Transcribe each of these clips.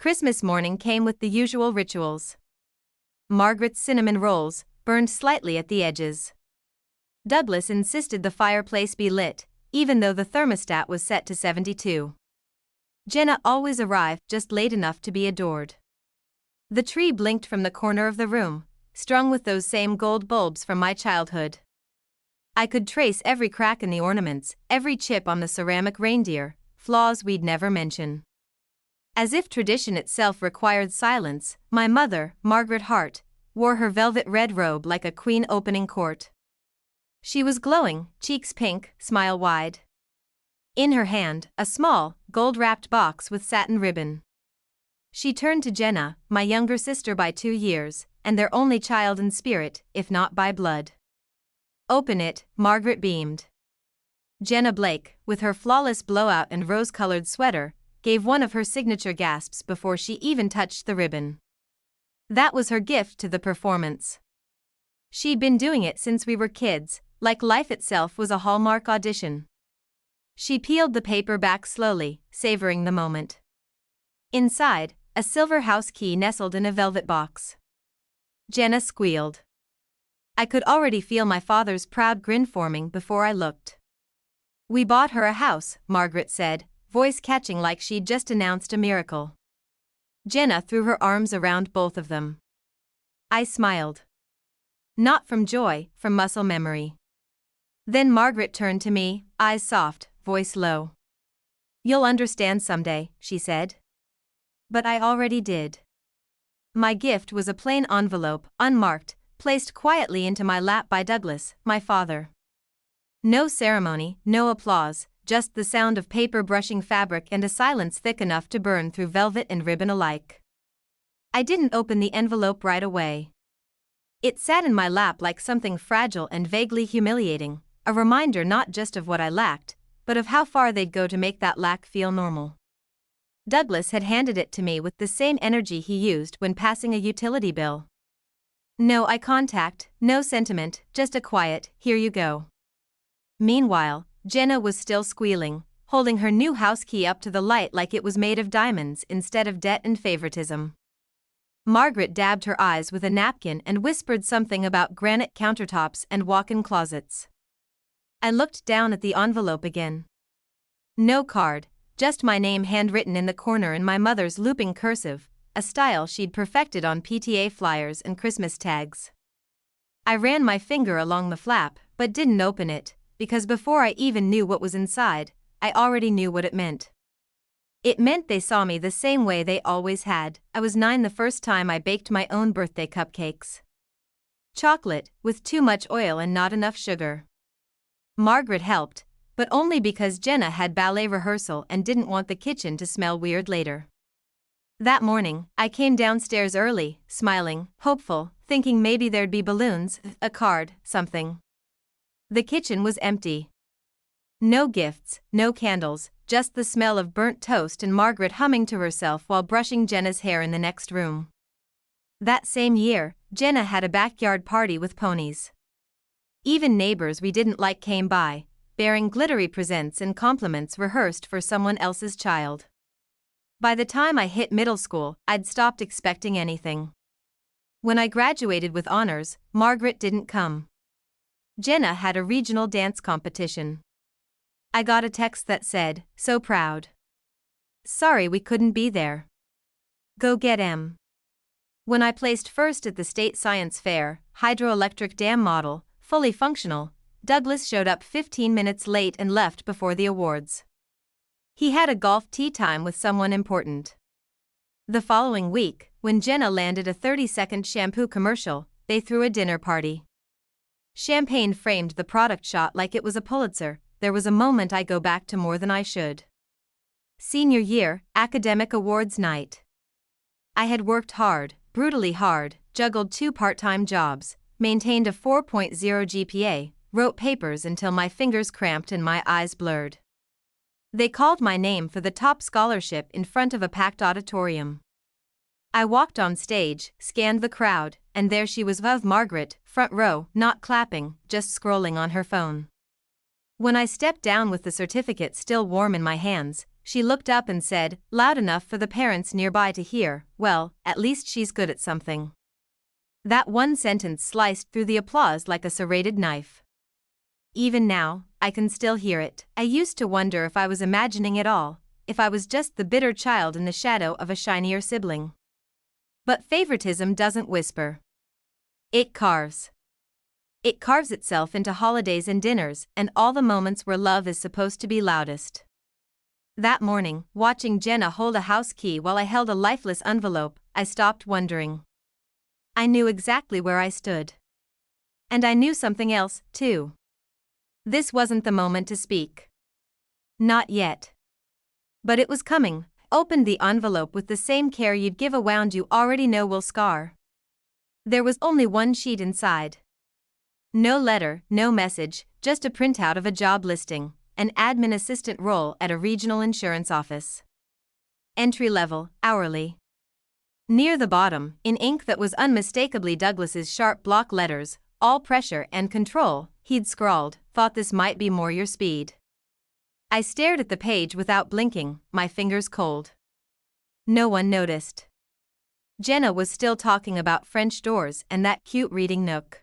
Christmas morning came with the usual rituals. Margaret's cinnamon rolls burned slightly at the edges. Douglas insisted the fireplace be lit, even though the thermostat was set to 72. Jenna always arrived just late enough to be adored. The tree blinked from the corner of the room, strung with those same gold bulbs from my childhood. I could trace every crack in the ornaments, every chip on the ceramic reindeer, flaws we'd never mention. As if tradition itself required silence, my mother, Margaret Hart, wore her velvet red robe like a queen opening court. She was glowing, cheeks pink, smile wide. In her hand, a small, gold-wrapped box with satin ribbon. She turned to Jenna, my younger sister by 2 years, and their only child in spirit, if not by blood. "Open it," Margaret beamed. Jenna Blake, with her flawless blowout and rose-colored sweater, gave one of her signature gasps before she even touched the ribbon. That was her gift to the performance. She'd been doing it since we were kids, like life itself was a Hallmark audition. She peeled the paper back slowly, savoring the moment. Inside, a silver house key nestled in a velvet box. Jenna squealed. I could already feel my father's proud grin forming before I looked. "We bought her a house," Margaret said, voice catching like she'd just announced a miracle. Jenna threw her arms around both of them. I smiled. Not from joy, from muscle memory. Then Margaret turned to me, eyes soft, voice low. "You'll understand someday," she said. But I already did. My gift was a plain envelope, unmarked, placed quietly into my lap by Douglas, my father. No ceremony, no applause, just the sound of paper brushing fabric and a silence thick enough to burn through velvet and ribbon alike. I didn't open the envelope right away. It sat in my lap like something fragile and vaguely humiliating, a reminder not just of what I lacked, but of how far they'd go to make that lack feel normal. Douglas had handed it to me with the same energy he used when passing a utility bill. No eye contact, no sentiment, just a quiet, "Here you go." Meanwhile, Jenna was still squealing, holding her new house key up to the light like it was made of diamonds instead of debt and favoritism. Margaret dabbed her eyes with a napkin and whispered something about granite countertops and walk-in closets. I looked down at the envelope again. No card, just my name handwritten in the corner in my mother's looping cursive, a style she'd perfected on PTA flyers and Christmas tags. I ran my finger along the flap, but didn't open it, because before I even knew what was inside, I already knew what it meant. It meant they saw me the same way they always had. I was 9 the first time I baked my own birthday cupcakes. Chocolate, with too much oil and not enough sugar. Margaret helped, but only because Jenna had ballet rehearsal and didn't want the kitchen to smell weird later. That morning, I came downstairs early, smiling, hopeful, thinking maybe there'd be balloons, a card, something. The kitchen was empty. No gifts, no candles, just the smell of burnt toast and Margaret humming to herself while brushing Jenna's hair in the next room. That same year, Jenna had a backyard party with ponies. Even neighbors we didn't like came by, bearing glittery presents and compliments rehearsed for someone else's child. By the time I hit middle school, I'd stopped expecting anything. When I graduated with honors, Margaret didn't come. Jenna had a regional dance competition. I got a text that said, "So proud. Sorry we couldn't be there. Go get em." When I placed first at the state science fair, hydroelectric dam model, fully functional, Douglas showed up 15 minutes late and left before the awards. He had a golf tee time with someone important. The following week, when Jenna landed a 30-second shampoo commercial, they threw a dinner party. Champagne framed the product shot like it was a Pulitzer. There was a moment I go back to more than I should. Senior year, academic awards night. I had worked hard, brutally hard, juggled 2 part-time jobs, maintained a 4.0 GPA, wrote papers until my fingers cramped and my eyes blurred. They called my name for the top scholarship in front of a packed auditorium. I walked on stage, scanned the crowd, and there she was with Margaret, front row, not clapping, just scrolling on her phone. When I stepped down with the certificate still warm in my hands, she looked up and said, loud enough for the parents nearby to hear, "Well, at least she's good at something." That one sentence sliced through the applause like a serrated knife. Even now, I can still hear it. I used to wonder if I was imagining it all, if I was just the bitter child in the shadow of a shinier sibling. But favoritism doesn't whisper. It carves. It carves itself into holidays and dinners and all the moments where love is supposed to be loudest. That morning, watching Jenna hold a house key while I held a lifeless envelope, I stopped wondering. I knew exactly where I stood. And I knew something else, too. This wasn't the moment to speak. Not yet. But it was coming. Opened the envelope with the same care you'd give a wound you already know will scar. There was only one sheet inside. No letter, no message, just a printout of a job listing, an admin assistant role at a regional insurance office. Entry level, hourly. Near the bottom, in ink that was unmistakably Douglas's sharp block letters, all pressure and control, he'd scrawled, "Thought this might be more your speed." I stared at the page without blinking, my fingers cold. No one noticed. Jenna was still talking about French doors and that cute reading nook.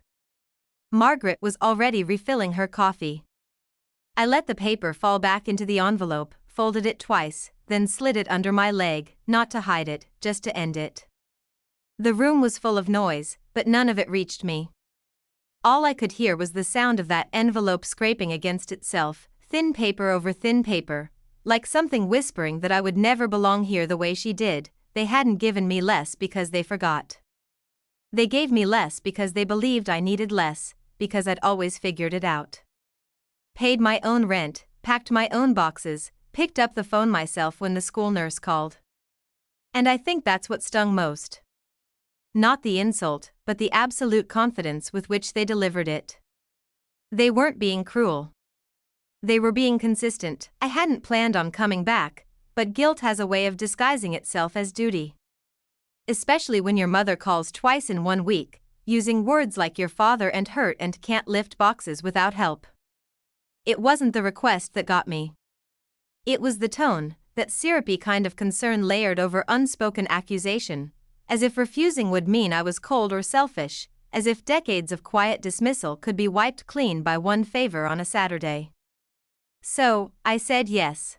Margaret was already refilling her coffee. I let the paper fall back into the envelope, folded it twice, then slid it under my leg, not to hide it, just to end it. The room was full of noise, but none of it reached me. All I could hear was the sound of that envelope scraping against itself, thin paper over thin paper, like something whispering that I would never belong here the way she did. They hadn't given me less because they forgot. They gave me less because they believed I needed less, because I'd always figured it out. Paid my own rent, packed my own boxes, picked up the phone myself when the school nurse called. And I think that's what stung most. Not the insult, but the absolute confidence with which they delivered it. They weren't being cruel. They were being consistent. I hadn't planned on coming back, but guilt has a way of disguising itself as duty. Especially when your mother calls twice in 1 week, using words like "your father" and "hurt" and "can't lift boxes without help." It wasn't the request that got me. It was the tone, that syrupy kind of concern layered over unspoken accusation, as if refusing would mean I was cold or selfish, as if decades of quiet dismissal could be wiped clean by one favor on a Saturday. So, I said yes.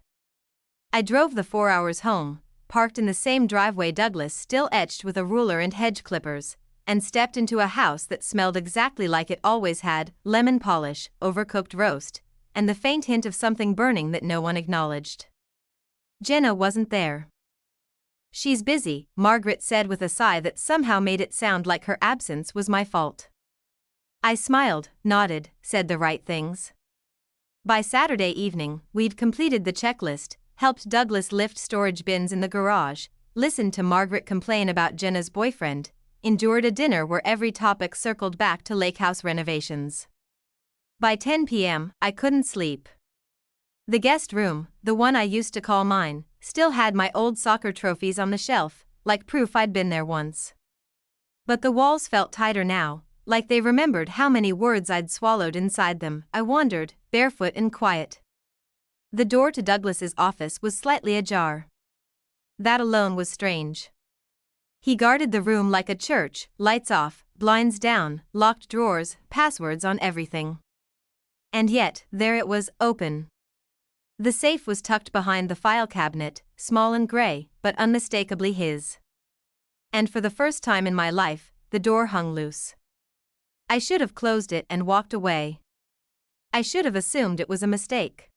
I drove the 4 hours home, parked in the same driveway Douglas still etched with a ruler and hedge clippers, and stepped into a house that smelled exactly like it always had: lemon polish, overcooked roast, and the faint hint of something burning that no one acknowledged. Jenna wasn't there. "She's busy," Margaret said with a sigh that somehow made it sound like her absence was my fault. I smiled, nodded, said the right things. By Saturday evening, we'd completed the checklist, helped Douglas lift storage bins in the garage, listened to Margaret complain about Jenna's boyfriend, endured a dinner where every topic circled back to lake house renovations. By 10 p.m., I couldn't sleep. The guest room, the one I used to call mine, still had my old soccer trophies on the shelf, like proof I'd been there once. But the walls felt tighter now, like they remembered how many words I'd swallowed inside them. I wandered, barefoot and quiet. The door to Douglas's office was slightly ajar. That alone was strange. He guarded the room like a church, lights off, blinds down, locked drawers, passwords on everything. And yet, there it was, open. The safe was tucked behind the file cabinet, small and gray, but unmistakably his. And for the first time in my life, the door hung loose. I should have closed it and walked away. I should have assumed it was a mistake.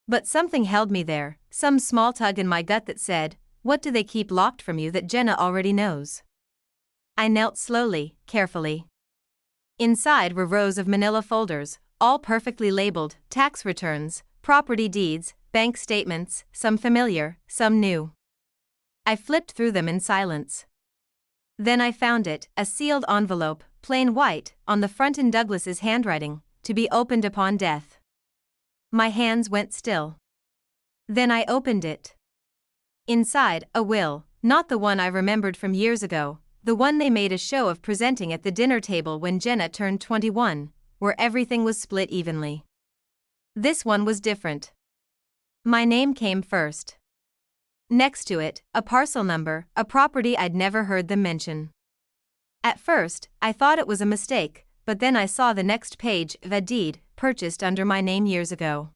But something held me there, some small tug in my gut that said, "What do they keep locked from you that Jenna already knows?" I knelt slowly, carefully. Inside were rows of manila folders, all perfectly labeled: tax returns, property deeds, bank statements, some familiar, some new. I flipped through them in silence. Then I found it, a sealed envelope, plain white, on the front in Douglas's handwriting, to be opened upon death. My hands went still. Then I opened it. Inside, a will, not the one I remembered from years ago, the one they made a show of presenting at the dinner table when Jenna turned 21, where everything was split evenly. This one was different. My name came first. Next to it, a parcel number, a property I'd never heard them mention. At first, I thought it was a mistake, but then I saw the next page, a deed, purchased under my name years ago.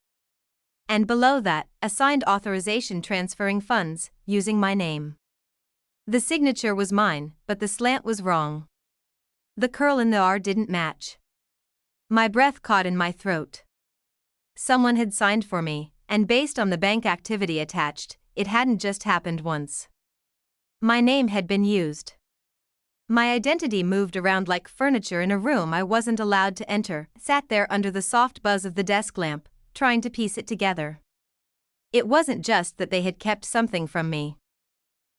And below that, a signed authorization transferring funds, using my name. The signature was mine, but the slant was wrong. The curl in the R didn't match. My breath caught in my throat. Someone had signed for me, and based on the bank activity attached, it hadn't just happened once. My name had been used. My identity moved around like furniture in a room I wasn't allowed to enter, sat there under the soft buzz of the desk lamp, trying to piece it together. It wasn't just that they had kept something from me.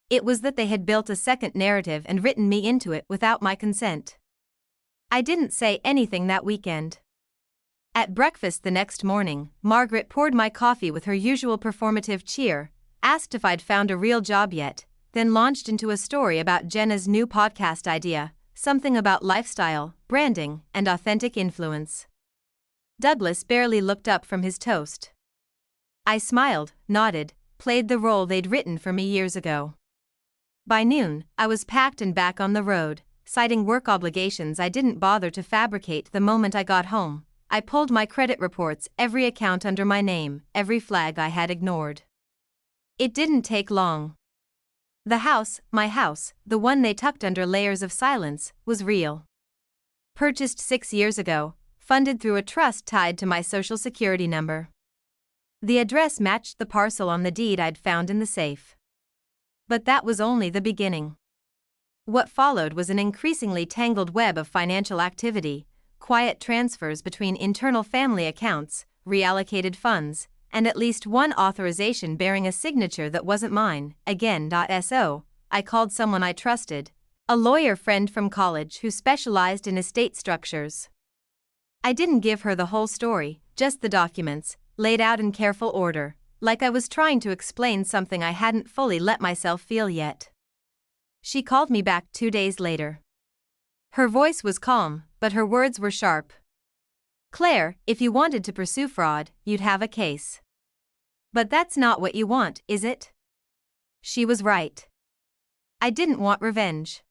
It was that they had built a second narrative and written me into it without my consent. I didn't say anything that weekend. At breakfast the next morning, Margaret poured my coffee with her usual performative cheer, asked if I'd found a real job yet, then launched into a story about Jenna's new podcast idea, something about lifestyle, branding, and authentic influence. Douglas barely looked up from his toast. I smiled, nodded, played the role they'd written for me years ago. By noon, I was packed and back on the road, citing work obligations I didn't bother to fabricate the moment I got home. I pulled my credit reports, every account under my name, every flag I had ignored. It didn't take long. The house, my house, the one they tucked under layers of silence, was real. Purchased 6 years ago, funded through a trust tied to my social security number. The address matched the parcel on the deed I'd found in the safe. But that was only the beginning. What followed was an increasingly tangled web of financial activity, quiet transfers between internal family accounts, reallocated funds, and at least one authorization bearing a signature that wasn't mine. Again.so, I called someone I trusted, a lawyer friend from college who specialized in estate structures. I didn't give her the whole story, just the documents, laid out in careful order, like I was trying to explain something I hadn't fully let myself feel yet. She called me back 2 days later. Her voice was calm, but her words were sharp. "Claire, if you wanted to pursue fraud, you'd have a case. But that's not what you want, is it?" She was right. I didn't want revenge.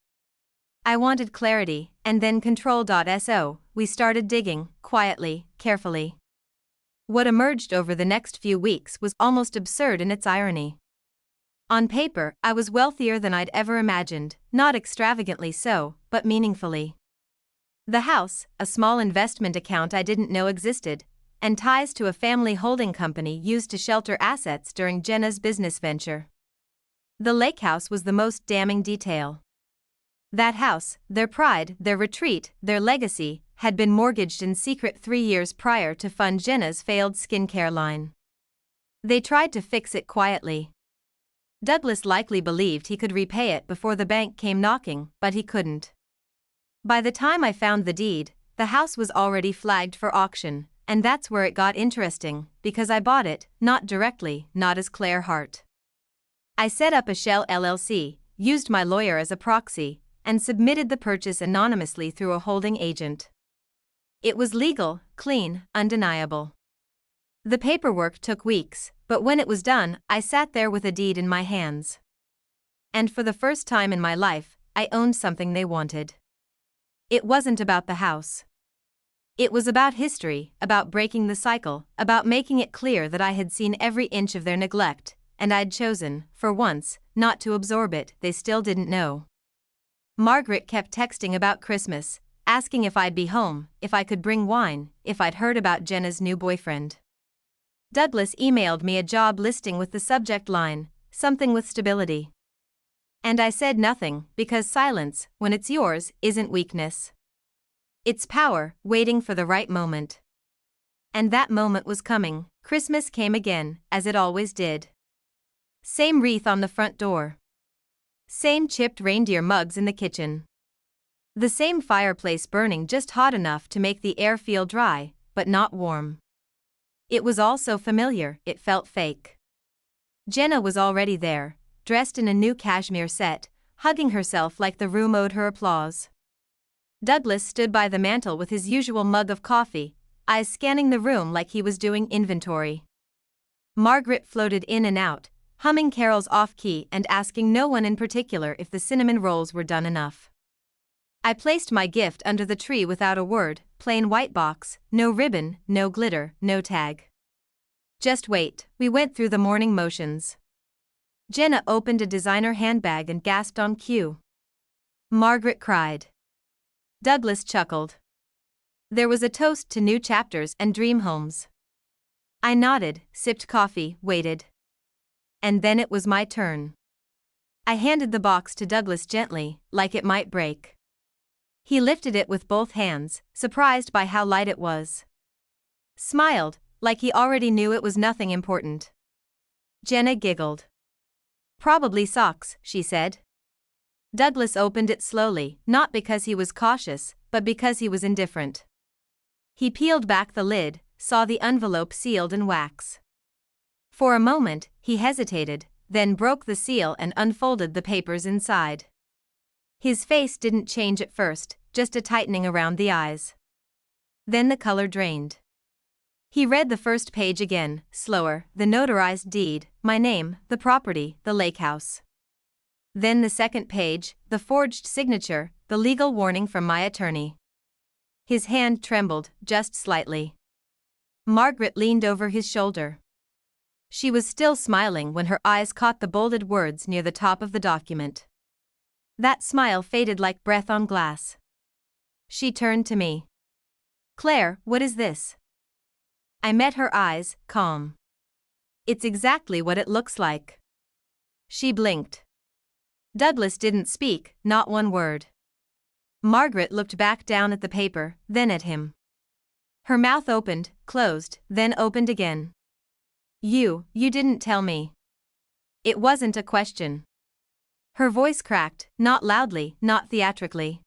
I wanted clarity, and then control.so. We started digging, quietly, carefully. What emerged over the next few weeks was almost absurd in its irony. On paper, I was wealthier than I'd ever imagined, not extravagantly so, but meaningfully. The house, a small investment account I didn't know existed, and ties to a family holding company used to shelter assets during Jenna's business venture. The lake house was the most damning detail. That house, their pride, their retreat, their legacy, had been mortgaged in secret 3 years prior to fund Jenna's failed skincare line. They tried to fix it quietly. Douglas likely believed he could repay it before the bank came knocking, but he couldn't. By the time I found the deed, the house was already flagged for auction, and that's where it got interesting, because I bought it, not directly, not as Claire Hart. I set up a shell LLC, used my lawyer as a proxy, and submitted the purchase anonymously through a holding agent. It was legal, clean, undeniable. The paperwork took weeks, but when it was done, I sat there with a deed in my hands. And for the first time in my life, I owned something they wanted. It wasn't about the house. It was about history, about breaking the cycle, about making it clear that I had seen every inch of their neglect, and I'd chosen, for once, not to absorb it. They still didn't know. Margaret kept texting about Christmas, asking if I'd be home, if I could bring wine, if I'd heard about Jenna's new boyfriend. Douglas emailed me a job listing with the subject line, "Something with stability." And I said nothing, because silence, when it's yours, isn't weakness. It's power, waiting for the right moment. And that moment was coming. Christmas came again, as it always did. Same wreath on the front door. Same chipped reindeer mugs in the kitchen. The same fireplace burning just hot enough to make the air feel dry, but not warm. It was all so familiar, it felt fake. Jenna was already there, dressed in a new cashmere set, hugging herself like the room owed her applause. Douglas stood by the mantel with his usual mug of coffee, eyes scanning the room like he was doing inventory. Margaret floated in and out, humming carols off-key and asking no one in particular if the cinnamon rolls were done enough. I placed my gift under the tree without a word, plain white box, no ribbon, no glitter, no tag. Just wait, we went through the morning motions. Jenna opened a designer handbag and gasped on cue. Margaret cried. Douglas chuckled. There was a toast to new chapters and dream homes. I nodded, sipped coffee, waited. And then it was my turn. I handed the box to Douglas gently, like it might break. He lifted it with both hands, surprised by how light it was. Smiled, like he already knew it was nothing important. Jenna giggled. Probably socks, she said. Douglas opened it slowly, not because he was cautious, but because he was indifferent. He peeled back the lid, saw the envelope sealed in wax. For a moment, he hesitated, then broke the seal and unfolded the papers inside. His face didn't change at first, just a tightening around the eyes. Then the color drained. He read the first page again, slower, the notarized deed, my name, the property, the lake house. Then the second page, the forged signature, the legal warning from my attorney. His hand trembled, just slightly. Margaret leaned over his shoulder. She was still smiling when her eyes caught the bolded words near the top of the document. That smile faded like breath on glass. She turned to me. Claire, what is this? I met her eyes, calm. It's exactly what it looks like. She blinked. Douglas didn't speak, not one word. Margaret looked back down at the paper, then at him. Her mouth opened, closed, then opened again. You didn't tell me. It wasn't a question. Her voice cracked, not loudly, not theatrically.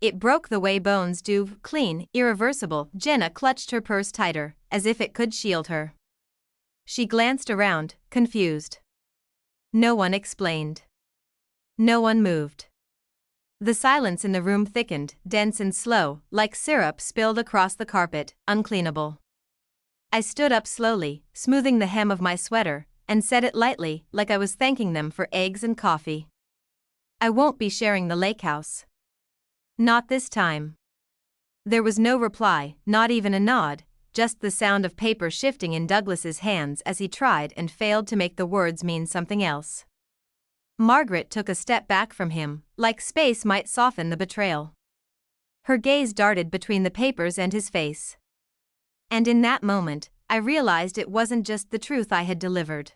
It broke the way bones do, clean, irreversible. Jenna clutched her purse tighter, as if it could shield her. She glanced around, confused. No one explained. No one moved. The silence in the room thickened, dense and slow, like syrup spilled across the carpet, uncleanable. I stood up slowly, smoothing the hem of my sweater, and said it lightly, like I was thanking them for eggs and coffee. I won't be sharing the lake house. Not this time. There was no reply, not even a nod, just the sound of paper shifting in Douglas's hands as he tried and failed to make the words mean something else. Margaret took a step back from him, like space might soften the betrayal. Her gaze darted between the papers and his face. And in that moment, I realized it wasn't just the truth I had delivered.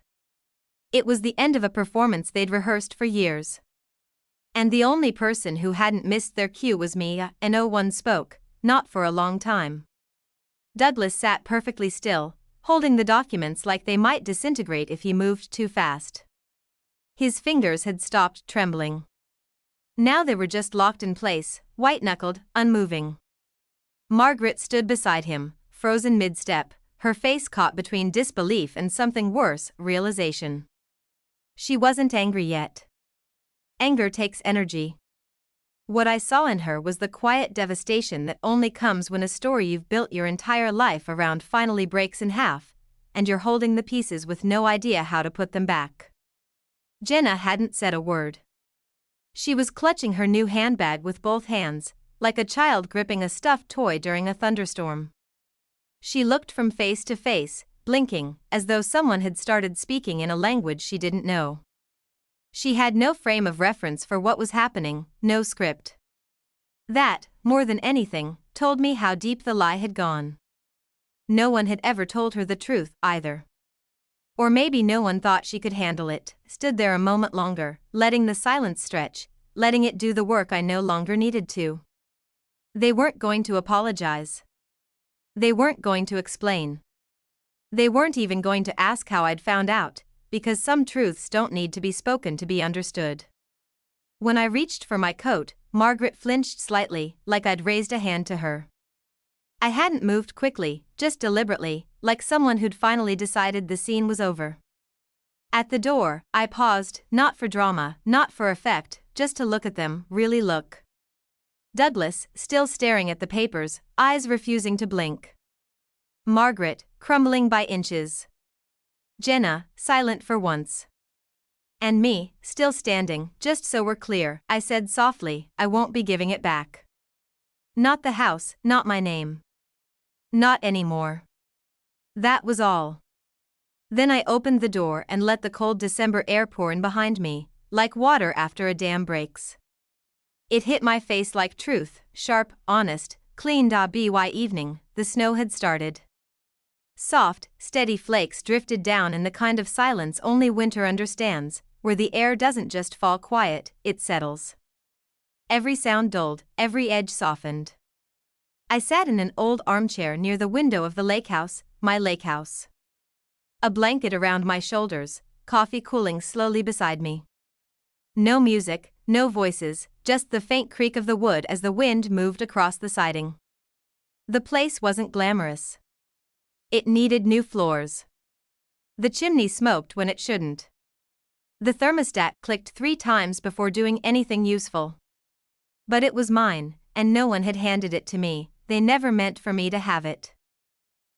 It was the end of a performance they'd rehearsed for years. And the only person who hadn't missed their cue was me, and no one spoke, not for a long time. Douglas sat perfectly still, holding the documents like they might disintegrate if he moved too fast. His fingers had stopped trembling. Now they were just locked in place, white-knuckled, unmoving. Margaret stood beside him, frozen mid-step, her face caught between disbelief and something worse, realization. She wasn't angry yet. Anger takes energy. What I saw in her was the quiet devastation that only comes when a story you've built your entire life around finally breaks in half, and you're holding the pieces with no idea how to put them back. Jenna hadn't said a word. She was clutching her new handbag with both hands, like a child gripping a stuffed toy during a thunderstorm. She looked from face to face, blinking, as though someone had started speaking in a language she didn't know. She had no frame of reference for what was happening, no script. That, more than anything, told me how deep the lie had gone. No one had ever told her the truth, either. Or maybe no one thought she could handle it, stood there a moment longer, letting the silence stretch, letting it do the work I no longer needed to. They weren't going to apologize. They weren't going to explain. They weren't even going to ask how I'd found out, because some truths don't need to be spoken to be understood. When I reached for my coat, Margaret flinched slightly, like I'd raised a hand to her. I hadn't moved quickly, just deliberately, like someone who'd finally decided the scene was over. At the door, I paused, not for drama, not for effect, just to look at them, really look. Douglas, still staring at the papers, eyes refusing to blink. Margaret, crumbling by inches. Jenna, silent for once. And me, still standing, just so we're clear, I said softly, I won't be giving it back. Not the house, not my name. Not anymore. That was all. Then I opened the door and let the cold December air pour in behind me, like water after a dam breaks. It hit my face like truth, sharp, honest, clean. By evening, the snow had started. Soft, steady flakes drifted down in the kind of silence only winter understands, where the air doesn't just fall quiet, it settles. Every sound dulled, every edge softened. I sat in an old armchair near the window of the lake house, my lake house. A blanket around my shoulders, coffee cooling slowly beside me. No music, no voices, just the faint creak of the wood as the wind moved across the siding. The place wasn't glamorous. It needed new floors. The chimney smoked when it shouldn't. The thermostat clicked 3 times before doing anything useful. But it was mine, and no one had handed it to me. They never meant for me to have it.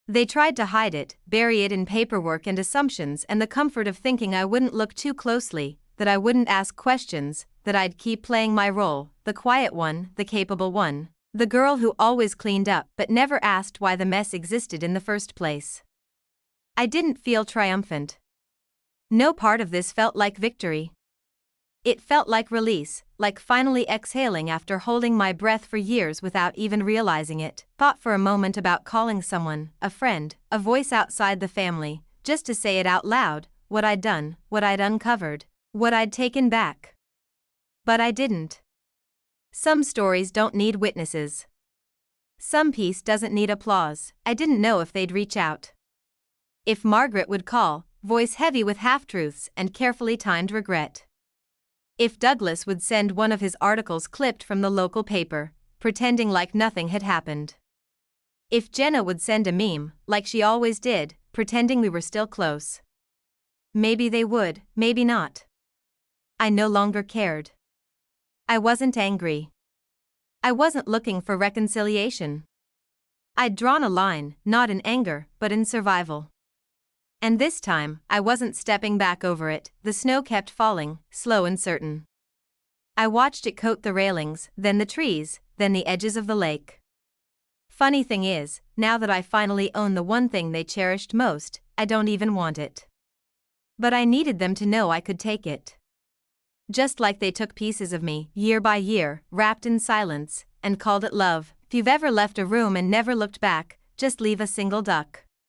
They tried to hide it, bury it in paperwork and assumptions and the comfort of thinking I wouldn't look too closely, that I wouldn't ask questions, that I'd keep playing my role, the quiet one, the capable one, the girl who always cleaned up but never asked why the mess existed in the first place. I didn't feel triumphant. No part of this felt like victory. It felt like release, like finally exhaling after holding my breath for years without even realizing it. Thought for a moment about calling someone, a friend, a voice outside the family, just to say it out loud, what I'd done, what I'd uncovered, what I'd taken back. But I didn't. Some stories don't need witnesses. Some peace doesn't need applause. I didn't know if they'd reach out. If Margaret would call, voice heavy with half-truths and carefully timed regret. If Douglas would send one of his articles clipped from the local paper, pretending like nothing had happened. If Jenna would send a meme, like she always did, pretending we were still close. Maybe they would, maybe not. I no longer cared. I wasn't angry. I wasn't looking for reconciliation. I'd drawn a line, not in anger, but in survival. And this time, I wasn't stepping back over it. The snow kept falling, slow and certain. I watched it coat the railings, then the trees, then the edges of the lake. Funny thing is, now that I finally own the one thing they cherished most, I don't even want it. But I needed them to know I could take it. Just like they took pieces of me, year by year, wrapped in silence, and called it love. If you've ever left a room and never looked back, just leave a single duck.